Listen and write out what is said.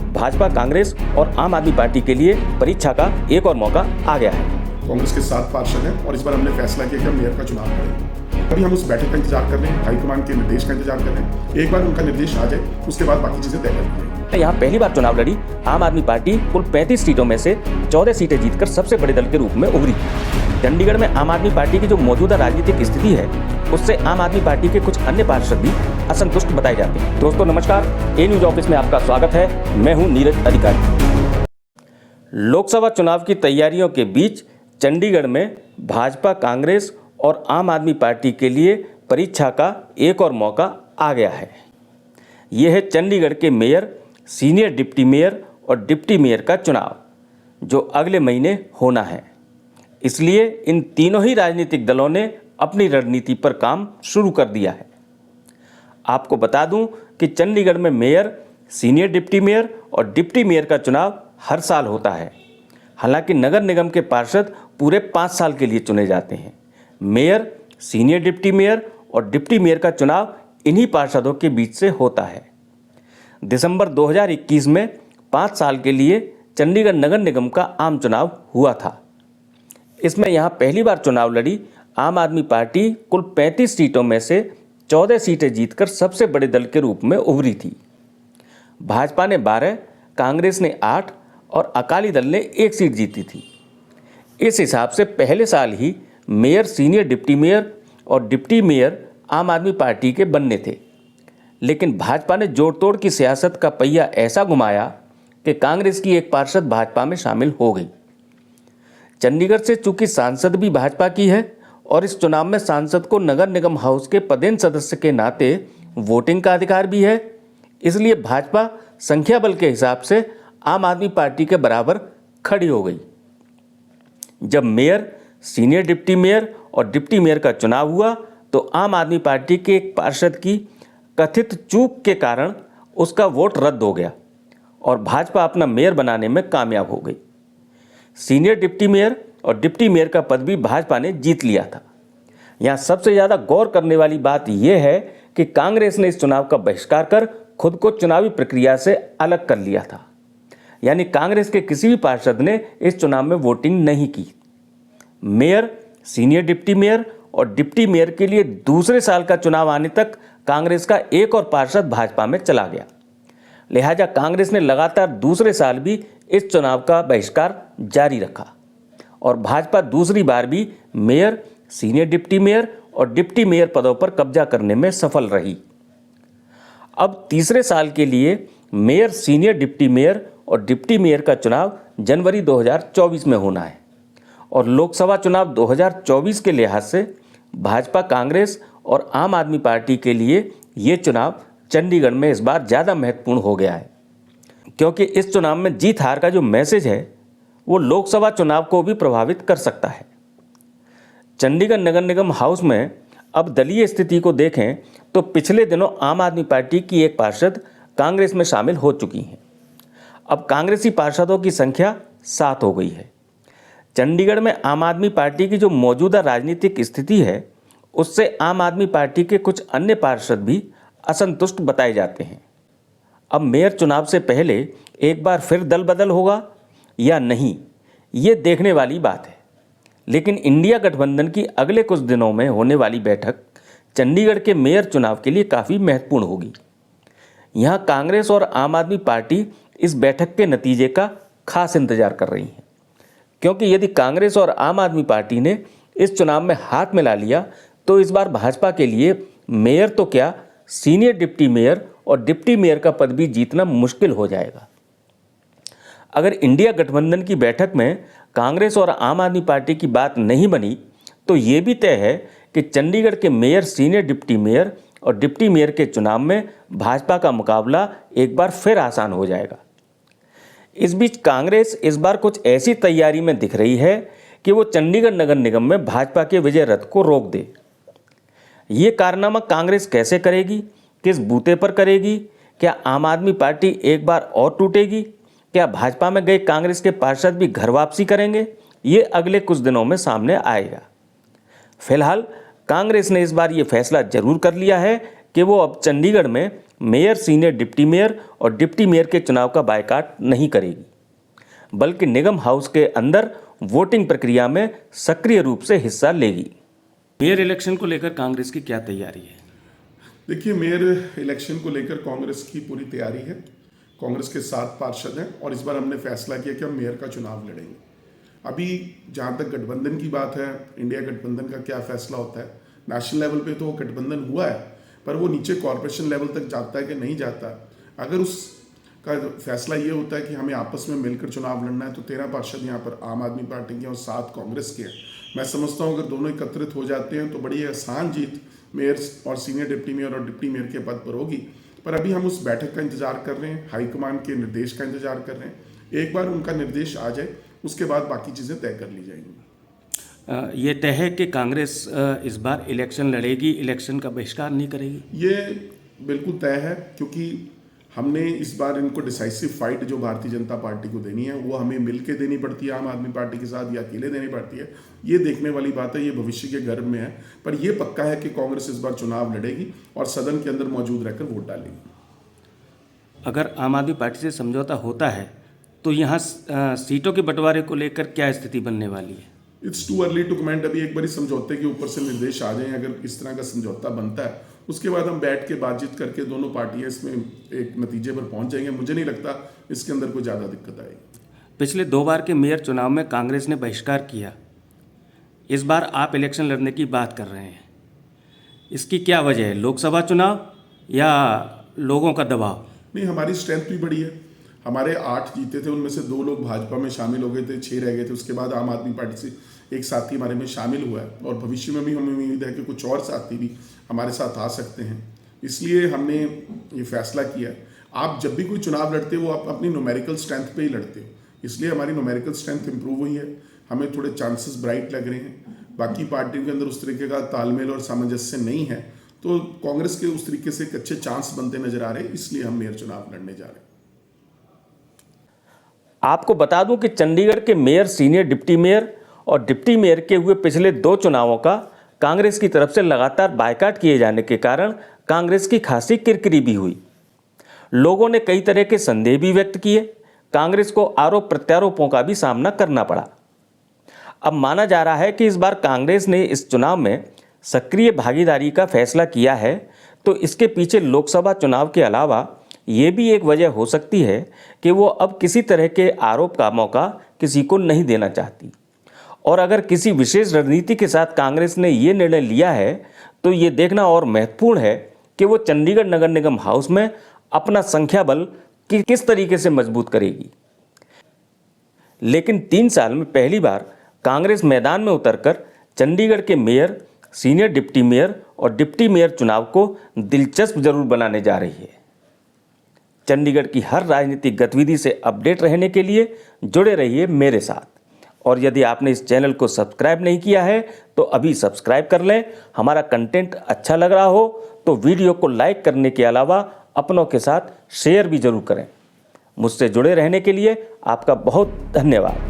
भाजपा, कांग्रेस और आम आदमी पार्टी के लिए परीक्षा का एक और मौका आ गया है। कांग्रेस के 7 पार्षद हैं और इस बार हमने फैसला किया कि हम मेयर का चुनाव करेंगे। अभी हम उस बैठक का इंतजार कर रहे हैं, हाईकमान के निर्देश का इंतजार कर रहे हैं। एक बार उनका निर्देश आ जाए उसके बाद बाकी चीजें तय करेंगे। यहाँ पहली बार चुनाव लड़ी आम आदमी पार्टी कुल 35 सीटों में से 14 सीटें जीतकर सबसे बड़े दल के रूप में उभरी। चंडीगढ़ में आम आदमी पार्टी की जो मौजूदा राजनीतिक स्थिति है उससे आम आदमी पार्टी के कुछ अन्य पार्षद भी असंतुष्ट बताए जाते हैं। दोस्तों नमस्कार, ए न्यूज ऑफिस में आपका स्वागत है। मैं हूं नीरज अधिकारी। लोकसभा चुनाव की तैयारियों के बीच चंडीगढ़ में भाजपा, कांग्रेस और आम आदमी पार्टी के लिए परीक्षा का एक और मौका आ गया है। यह है चंडीगढ़ के मेयर, सीनियर डिप्टी मेयर और डिप्टी मेयर का चुनाव, जो अगले महीने होना है। इसलिए इन तीनों ही राजनीतिक दलों ने अपनी रणनीति पर काम शुरू कर दिया है। आपको बता दूं कि चंडीगढ़ में मेयर, सीनियर डिप्टी मेयर और डिप्टी मेयर का चुनाव हर साल होता है। हालांकि नगर निगम के पार्षद पूरे 5 साल के लिए चुने जाते हैं। मेयर, सीनियर डिप्टी मेयर और डिप्टी मेयर का चुनाव इन्हीं पार्षदों के बीच से होता है। दिसंबर 2021 में 5 साल के लिए चंडीगढ़ नगर निगम का आम चुनाव हुआ था। इसमें यहाँ पहली बार चुनाव लड़ी आम आदमी पार्टी कुल 35 सीटों में से 14 सीटें जीतकर सबसे बड़े दल के रूप में उभरी थी। भाजपा ने 12, कांग्रेस ने 8 और अकाली दल ने 1 सीट जीती थी। इस हिसाब से पहले साल ही मेयर, सीनियर डिप्टी मेयर और डिप्टी मेयर आम आदमी पार्टी के बनने थे। लेकिन भाजपा ने जोड़ तोड़ की सियासत का पहिया ऐसा घुमाया कि कांग्रेस की एक पार्षद भाजपा में शामिल हो गई। चंडीगढ़ से चूंकि सांसद भी भाजपा की है और इस चुनाव में सांसद को नगर निगम हाउस के पदेन सदस्य के नाते वोटिंग का अधिकार भी है, इसलिए भाजपा संख्या बल के हिसाब से आम आदमी पार्टी के बराबर खड़ी हो गई। जब मेयर, सीनियर डिप्टी मेयर और डिप्टी मेयर का चुनाव हुआ तो आम आदमी पार्टी के एक पार्षद की कथित चूक के कारण उसका वोट रद्द हो गया और भाजपा अपना मेयर बनाने में कामयाब हो गई। सीनियर डिप्टी मेयर और डिप्टी मेयर का पद भी भाजपा ने जीत लिया था। यहाँ सबसे ज़्यादा गौर करने वाली बात यह है कि कांग्रेस ने इस चुनाव का बहिष्कार कर खुद को चुनावी प्रक्रिया से अलग कर लिया था। यानी कांग्रेस के किसी भी पार्षद ने इस चुनाव में वोटिंग नहीं की। मेयर, सीनियर डिप्टी मेयर और डिप्टी मेयर के लिए दूसरे साल का चुनाव आने तक कांग्रेस का एक और पार्षद भाजपा में चला गया। लिहाजा कांग्रेस ने लगातार दूसरे साल भी इस चुनाव का बहिष्कार जारी रखा और भाजपा दूसरी बार भी मेयर, सीनियर डिप्टी मेयर और डिप्टी मेयर पदों पर कब्जा करने में सफल रही। अब तीसरे साल के लिए मेयर, सीनियर डिप्टी मेयर और डिप्टी मेयर का चुनाव जनवरी 2024 में होना है और लोकसभा चुनाव 2024 के लिहाज से भाजपा, कांग्रेस और आम आदमी पार्टी के लिए ये चुनाव चंडीगढ़ में इस बार ज़्यादा महत्वपूर्ण हो गया है, क्योंकि इस चुनाव में जीत हार का जो मैसेज है वो लोकसभा चुनाव को भी प्रभावित कर सकता है। चंडीगढ़ नगर निगम हाउस में अब दलीय स्थिति को देखें तो पिछले दिनों आम आदमी पार्टी की एक पार्षद कांग्रेस में शामिल हो चुकी हैं। अब कांग्रेसी पार्षदों की संख्या 7 हो गई है। चंडीगढ़ में आम आदमी पार्टी की जो मौजूदा राजनीतिक स्थिति है उससे आम आदमी पार्टी के कुछ अन्य पार्षद भी असंतुष्ट बताए जाते हैं। अब मेयर चुनाव से पहले एक बार फिर दल बदल होगा या नहीं, ये देखने वाली बात है। लेकिन इंडिया गठबंधन की अगले कुछ दिनों में होने वाली बैठक चंडीगढ़ के मेयर चुनाव के लिए काफ़ी महत्वपूर्ण होगी। यहाँ कांग्रेस और आम आदमी पार्टी इस बैठक के नतीजे का खास इंतजार कर रही हैं, क्योंकि यदि कांग्रेस और आम आदमी पार्टी ने इस चुनाव में हाथ मिला लिया तो इस बार भाजपा के लिए मेयर तो क्या, सीनियर डिप्टी मेयर और डिप्टी मेयर का पद भी जीतना मुश्किल हो जाएगा। अगर इंडिया गठबंधन की बैठक में कांग्रेस और आम आदमी पार्टी की बात नहीं बनी तो ये भी तय है कि चंडीगढ़ के मेयर, सीनियर डिप्टी मेयर और डिप्टी मेयर के चुनाव में भाजपा का मुकाबला एक बार फिर आसान हो जाएगा। इस बीच कांग्रेस इस बार कुछ ऐसी तैयारी में दिख रही है कि वो चंडीगढ़ नगर निगम में भाजपा के विजय रथ को रोक दे। ये कारनामा कांग्रेस कैसे करेगी, किस बूते पर करेगी, क्या आम आदमी पार्टी एक बार और टूटेगी, क्या भाजपा में गए कांग्रेस के पार्षद भी घर वापसी करेंगे, ये अगले कुछ दिनों में सामने आएगा। फिलहाल कांग्रेस ने इस बार ये फैसला जरूर कर लिया है कि वो अब चंडीगढ़ में मेयर, सीनियर डिप्टी मेयर और डिप्टी मेयर के चुनाव का बायकॉट नहीं करेगी, बल्कि निगम हाउस के अंदर वोटिंग प्रक्रिया में सक्रिय रूप से हिस्सा लेगी। मेयर इलेक्शन को लेकर कांग्रेस की क्या तैयारी है? देखिए, मेयर इलेक्शन को लेकर कांग्रेस की पूरी तैयारी है। कांग्रेस के 7 पार्षद हैं और इस बार हमने फैसला किया कि हम मेयर का चुनाव लड़ेंगे। अभी जहाँ तक गठबंधन की बात है, इंडिया गठबंधन का क्या फैसला होता है, नेशनल लेवल पे तो गठबंधन हुआ है, पर वो नीचे कॉरपोरेशन लेवल तक जाता है कि नहीं जाता। अगर उसका फैसला ये होता है कि हमें आपस में मिलकर चुनाव लड़ना है, तो 13 पार्षद यहाँ पर आम आदमी पार्टी के और 7 कांग्रेस के हैं। मैं समझता हूँ अगर दोनों एकत्रित हो जाते हैं तो बड़ी आसान जीत मेयर और सीनियर डिप्टी मेयर और डिप्टी मेयर के पद पर होगी। पर अभी हम उस बैठक का इंतजार कर रहे हैं, हाईकमान के निर्देश का इंतजार कर रहे हैं। एक बार उनका निर्देश आ जाए, उसके बाद बाकी चीज़ें तय कर ली जाएंगी। ये तय है कि कांग्रेस इस बार इलेक्शन लड़ेगी, इलेक्शन का बहिष्कार नहीं करेगी? ये बिल्कुल तय है, क्योंकि हमने इस बार इनको डिसाइसिव फाइट जो भारतीय जनता पार्टी को देनी है वो हमें मिलके देनी पड़ती है आम आदमी पार्टी के साथ, या अकेले देनी पड़ती है, ये देखने वाली बात है। ये भविष्य के गर्भ में है, पर ये पक्का है कि कांग्रेस इस बार चुनाव लड़ेगी और सदन के अंदर मौजूद रहकर वोट डालेगी। अगर आम आदमी पार्टी से समझौता होता है तो यहाँ सीटों के बंटवारे को लेकर क्या स्थिति बनने वाली है? It's too early to comment. अभी एक बार समझौते के ऊपर से निर्देश आ जाएं, अगर इस तरह का समझौता बनता है उसके बाद हम बैठ के बातचीत करके दोनों पार्टियां इसमें एक नतीजे पर पहुंच जाएंगे। मुझे नहीं लगता इसके अंदर कोई ज़्यादा दिक्कत आएगी। पिछले 2 बार के मेयर चुनाव में कांग्रेस ने बहिष्कार किया, इस बार आप इलेक्शन लड़ने की बात कर रहे हैं, इसकी क्या वजह है? लोकसभा चुनाव या लोगों का दबाव? नहीं, हमारी स्ट्रेंथ भी बड़ी है। हमारे 8 जीते थे, उनमें से 2 लोग भाजपा में शामिल हो गए थे, 6 रह गए थे। उसके बाद आम आदमी पार्टी से एक साथी हमारे में शामिल हुआ है और भविष्य में भी हमें उम्मीद है कि कुछ और साथी भी हमारे साथ आ सकते हैं। इसलिए हमने ये फैसला किया। आप जब भी कोई चुनाव लड़ते हो आप अपनी न्यूमेरिकल स्ट्रेंथ पे ही लड़ते हो, इसलिए हमारी न्यूमेरिकल स्ट्रेंथ इंप्रूव हुई है। हमें थोड़े चांसेस ब्राइट लग रहे हैं। बाकी पार्टियों के अंदर उस तरीके का तालमेल और सामंजस्य नहीं है, तो कांग्रेस के उस तरीके से एक अच्छे चांस बनते नजर आ रहे हैं, इसलिए हम मेयर चुनाव लड़ने जा रहे हैं। आपको बता दूं कि चंडीगढ़ के मेयर, सीनियर डिप्टी मेयर और डिप्टी मेयर के हुए पिछले 2 चुनावों का कांग्रेस की तरफ से लगातार बायकॉट किए जाने के कारण कांग्रेस की खासी किरकिरी भी हुई। लोगों ने कई तरह के संदेह भी व्यक्त किए। कांग्रेस को आरोप प्रत्यारोपों का भी सामना करना पड़ा। अब माना जा रहा है कि इस बार कांग्रेस ने इस चुनाव में सक्रिय भागीदारी का फैसला किया है, तो इसके पीछे लोकसभा चुनाव के अलावा ये भी एक वजह हो सकती है कि वो अब किसी तरह के आरोप का मौका किसी को नहीं देना चाहती। और अगर किसी विशेष रणनीति के साथ कांग्रेस ने ये निर्णय लिया है तो ये देखना और महत्वपूर्ण है कि वो चंडीगढ़ नगर निगम हाउस में अपना संख्या बल किस तरीके से मजबूत करेगी। लेकिन 3 साल में पहली बार कांग्रेस मैदान में उतरकर चंडीगढ़ के मेयर, सीनियर डिप्टी मेयर और डिप्टी मेयर चुनाव को दिलचस्प जरूर बनाने जा रही है। चंडीगढ़ की हर राजनीतिक गतिविधि से अपडेट रहने के लिए जुड़े रहिए मेरे साथ। और यदि आपने इस चैनल को सब्सक्राइब नहीं किया है तो अभी सब्सक्राइब कर लें। हमारा कंटेंट अच्छा लग रहा हो तो वीडियो को लाइक करने के अलावा अपनों के साथ शेयर भी जरूर करें। मुझसे जुड़े रहने के लिए आपका बहुत धन्यवाद।